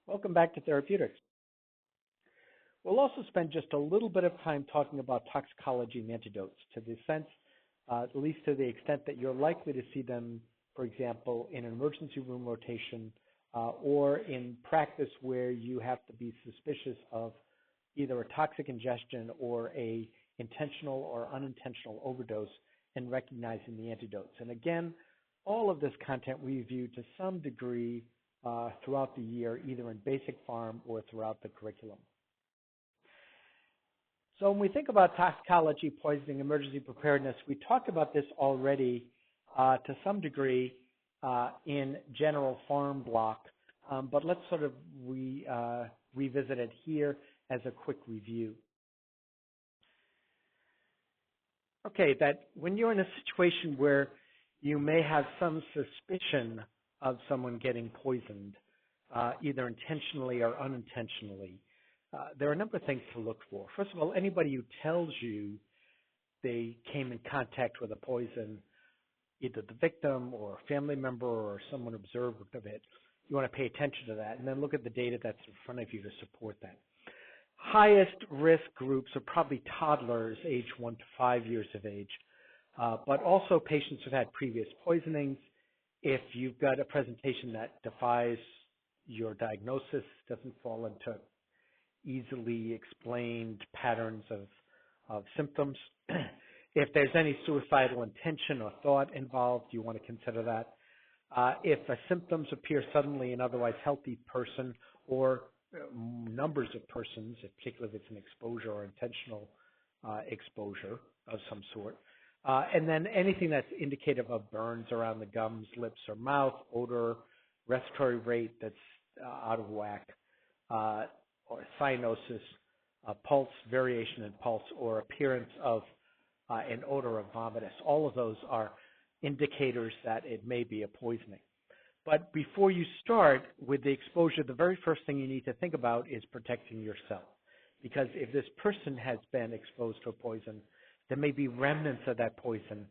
Welcome back to Therapeutics. We'll also spend just a little bit of time talking about toxicology and antidotes to the sense, at least to the extent that you're likely to see them, for example, in an emergency room rotation or in practice where you have to be suspicious of either a toxic ingestion or a intentional or unintentional overdose and recognizing the antidotes. And again, all of this content we review to some degree throughout the year, either in basic pharm or throughout the curriculum. So when we think about toxicology, poisoning, emergency preparedness, we talked about this already to some degree in general pharm block, but let's sort of revisit it here as a quick review. Okay, that when you're in a situation where you may have some suspicion of someone getting poisoned, either intentionally or unintentionally, there are a number of things to look for. First of all, anybody who tells you they came in contact with a poison, either the victim or a family member or someone observed of it, you want to pay attention to that and then look at the data that's in front of you to support that. Highest risk groups are probably toddlers age 1 to 5 years of age, but also patients who've had previous poisonings. If you've got a presentation that defies your diagnosis, doesn't fall into easily explained patterns of symptoms. If there's any suicidal intention or thought involved, you want to consider that. If symptoms appear suddenly in an otherwise healthy person or numbers of persons, particularly if it's an exposure or intentional exposure of some sort. And then anything that's indicative of burns around the gums, lips, or mouth, odor, respiratory rate that's out of whack, or cyanosis, pulse, variation in pulse, or appearance of an odor of vomitus. All of those are indicators that it may be a poisoning. But before you start with the exposure, the very first thing you need to think about is protecting yourself. Because if this person has been exposed to a poison, there may be remnants of that poison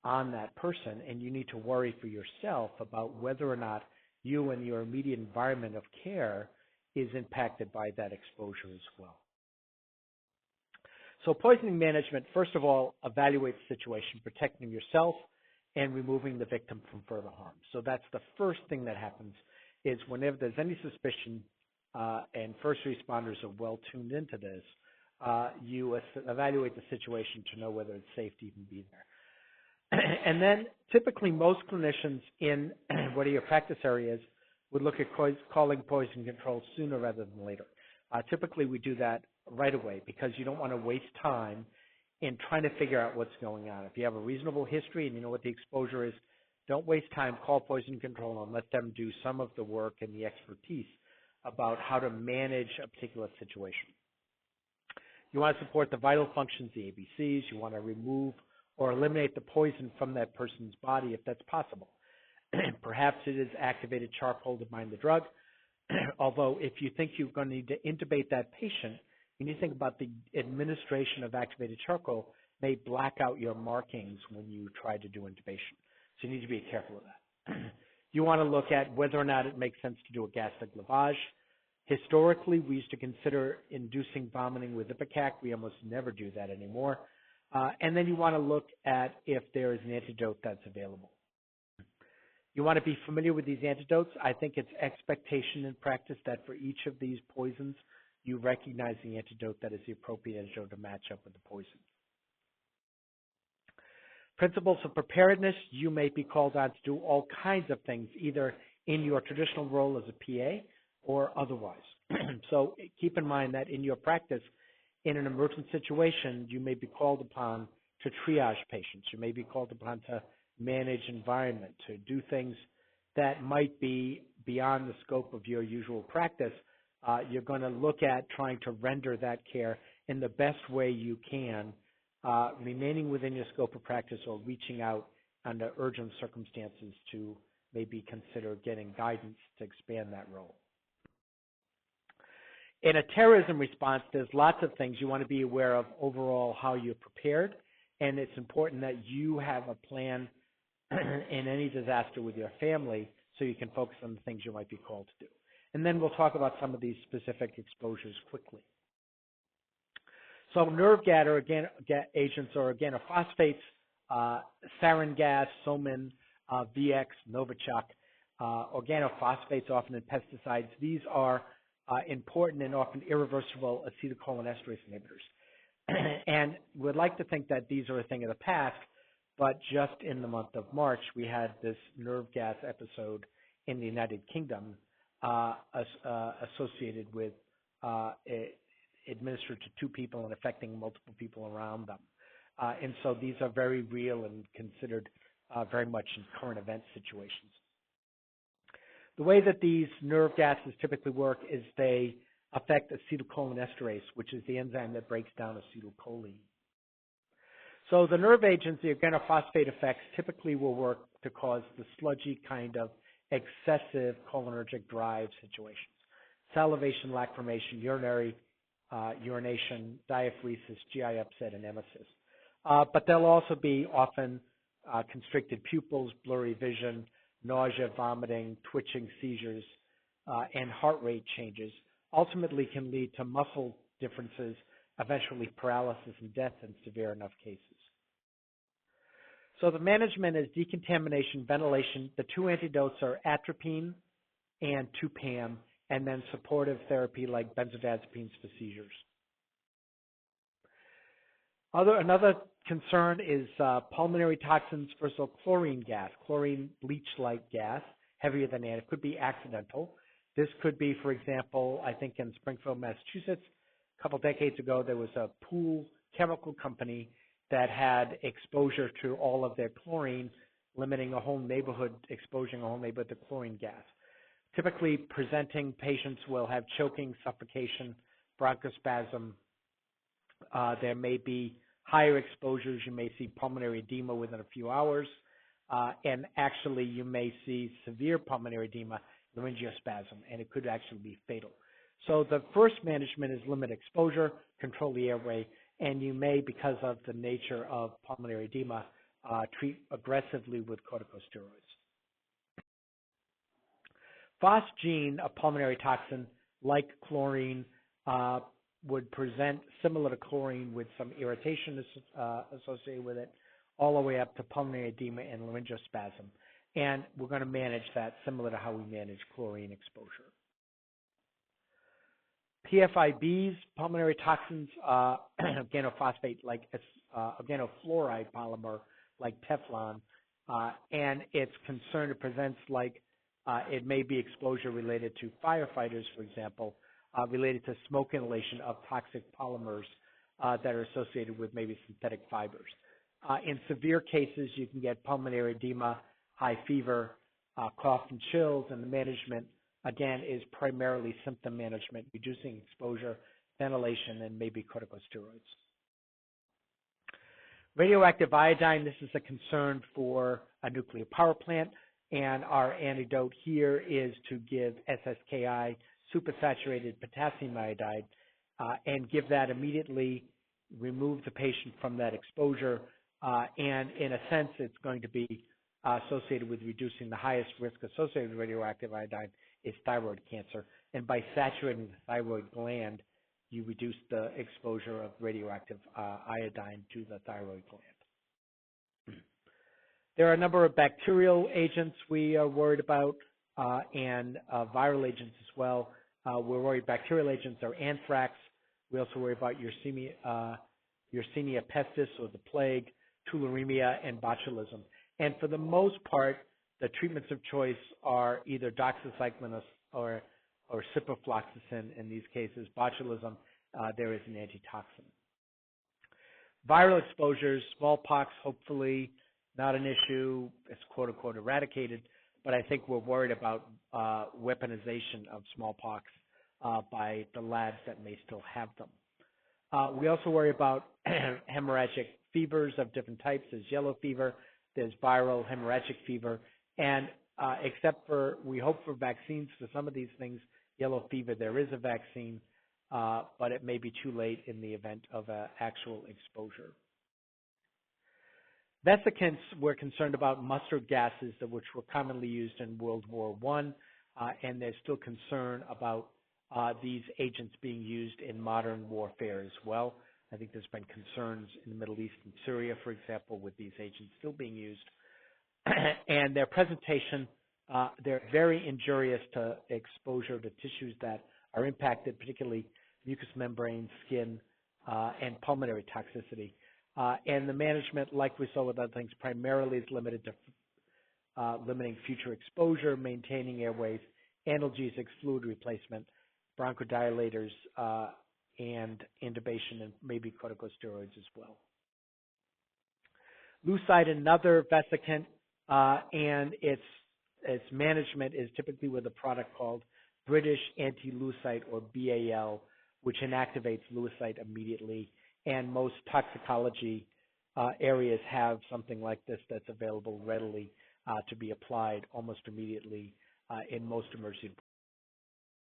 on that person, and you need to worry for yourself about whether or not you and your immediate environment of care is impacted by that exposure as well. So poisoning management, first of all, evaluate the situation, protecting yourself and removing the victim from further harm. So that's the first thing that happens is whenever there's any suspicion, and first responders are well tuned into this, you evaluate the situation to know whether it's safe to even be there. And then typically most clinicians in what are your practice areas would look at calling poison control sooner rather than later. Typically we do that right away because you don't want to waste time in trying to figure out what's going on. If you have a reasonable history and you know what the exposure is, don't waste time, call poison control and let them do some of the work and the expertise about how to manage a particular situation. You want to support the vital functions, the ABCs. You want to remove or eliminate the poison from that person's body if that's possible. Perhaps it is activated charcoal to bind the drug, although if you think you're going to need to intubate that patient, you need to think about the administration of activated charcoal may black out your markings when you try to do intubation. So you need to be careful of that. You want to look at whether or not it makes sense to do a gastric lavage. Historically, we used to consider inducing vomiting with Ipecac. We almost never do that anymore. And then you want to look at if there is an antidote that's available. You want to be familiar with these antidotes. I think it's expectation in practice that for each of these poisons, you recognize the antidote that is the appropriate antidote to match up with the poison. Principles of preparedness, you may be called on to do all kinds of things, either in your traditional role as a PA or otherwise. So keep in mind that in your practice, in an emergent situation, you may be called upon to triage patients. You may be called upon to manage environment, to do things that might be beyond the scope of your usual practice. You're going to look at trying to render that care in the best way you can, remaining within your scope of practice or reaching out under urgent circumstances to maybe consider getting guidance to expand that role. In a terrorism response, there's lots of things you want to be aware of overall how you're prepared, and it's important that you have a plan in any disaster with your family so you can focus on the things you might be called to do. And then we'll talk about some of these specific exposures quickly. So nerve agents are organophosphates, sarin gas, Somin, VX, Novichok, organophosphates often in pesticides. These are important and often irreversible acetylcholinesterase inhibitors. And we'd like to think that these are a thing of the past, but just in the month of March, we had this nerve gas episode in the United Kingdom associated with administered to 2 people and affecting multiple people around them. And so these are very real and considered very much in current event situations. The way that these nerve gases typically work is they affect acetylcholinesterase, which is the enzyme that breaks down acetylcholine. So the nerve agents, the organophosphate effects, typically will work to cause the sludgy kind of excessive cholinergic drive situations. Salivation, lacrimation, urination, diaphoresis, GI upset, and emesis. But they'll also be often constricted pupils, blurry vision, nausea, vomiting, twitching, seizures, and heart rate changes. Ultimately can lead to muscle differences, eventually paralysis and death in severe enough cases. So the management is decontamination, ventilation. The 2 antidotes are atropine and 2-PAM, and then supportive therapy like benzodiazepines for seizures. Another concern is pulmonary toxins. First of all, chlorine gas, chlorine bleach-like gas, heavier than air. It could be accidental. This could be, for example, I think in Springfield, Massachusetts, a couple decades ago, there was a pool chemical company that had exposure to all of their chlorine, limiting a whole neighborhood, exposing a whole neighborhood to chlorine gas. Typically, presenting patients will have choking, suffocation, bronchospasm. There may be higher exposures. You may see pulmonary edema within a few hours, and actually you may see severe pulmonary edema, laryngospasm, and it could actually be fatal. So the first management is limit exposure, control the airway, and you may, because of the nature of pulmonary edema, treat aggressively with corticosteroids. Phosgene, a pulmonary toxin like chlorine, would present similar to chlorine with some irritation associated with it, all the way up to pulmonary edema and laryngospasm. And we're going to manage that similar to how we manage chlorine exposure. PFIBs, pulmonary toxins, organophosphate like organofluoride polymer like Teflon, and it's concerned it presents like it may be exposure related to firefighters, for example, related to smoke inhalation of toxic polymers that are associated with maybe synthetic fibers. In severe cases, you can get pulmonary edema, high fever, cough and chills, and the management, again, is primarily symptom management, reducing exposure, ventilation, and maybe corticosteroids. Radioactive iodine, this is a concern for a nuclear power plant, and our antidote here is to give SSKI, supersaturated potassium iodide, and give that immediately, remove the patient from that exposure, and in a sense, it's going to be associated with reducing the highest risk associated with radioactive iodine is thyroid cancer. And by saturating the thyroid gland, you reduce the exposure of radioactive iodine to the thyroid gland. There are a number of bacterial agents we are worried about and viral agents as well. We're worried bacterial agents are anthrax. We also worry about Yersinia pestis, or the plague, tularemia, and botulism. And for the most part, the treatments of choice are either doxycycline or ciprofloxacin in these cases. Botulism, there is an antitoxin. Viral exposures, smallpox, hopefully not an issue. It's quote-unquote eradicated, but I think we're worried about weaponization of smallpox by the labs that may still have them. We also worry about hemorrhagic fevers of different types. There's yellow fever, there's viral hemorrhagic fever, and except for we hope for vaccines for some of these things, yellow fever, there is a vaccine, but it may be too late in the event of actual exposure. Vesicants, we're concerned about mustard gases, which were commonly used in World War I. and there's still concern about these agents being used in modern warfare as well. I think there's been concerns in the Middle East and Syria, for example, with these agents still being used. And their presentation, they're very injurious to exposure to tissues that are impacted, particularly mucous membrane, skin, and pulmonary toxicity. And the management, like we saw with other things, primarily is limited to limiting future exposure, maintaining airways, analgesics, fluid replacement, bronchodilators, and intubation, and maybe corticosteroids as well. Lucite, another vesicant, and its management is typically with a product called British Anti-Lucite, or BAL, which inactivates Lucite immediately. And most toxicology areas have something like this that's available readily to be applied almost immediately in most emergency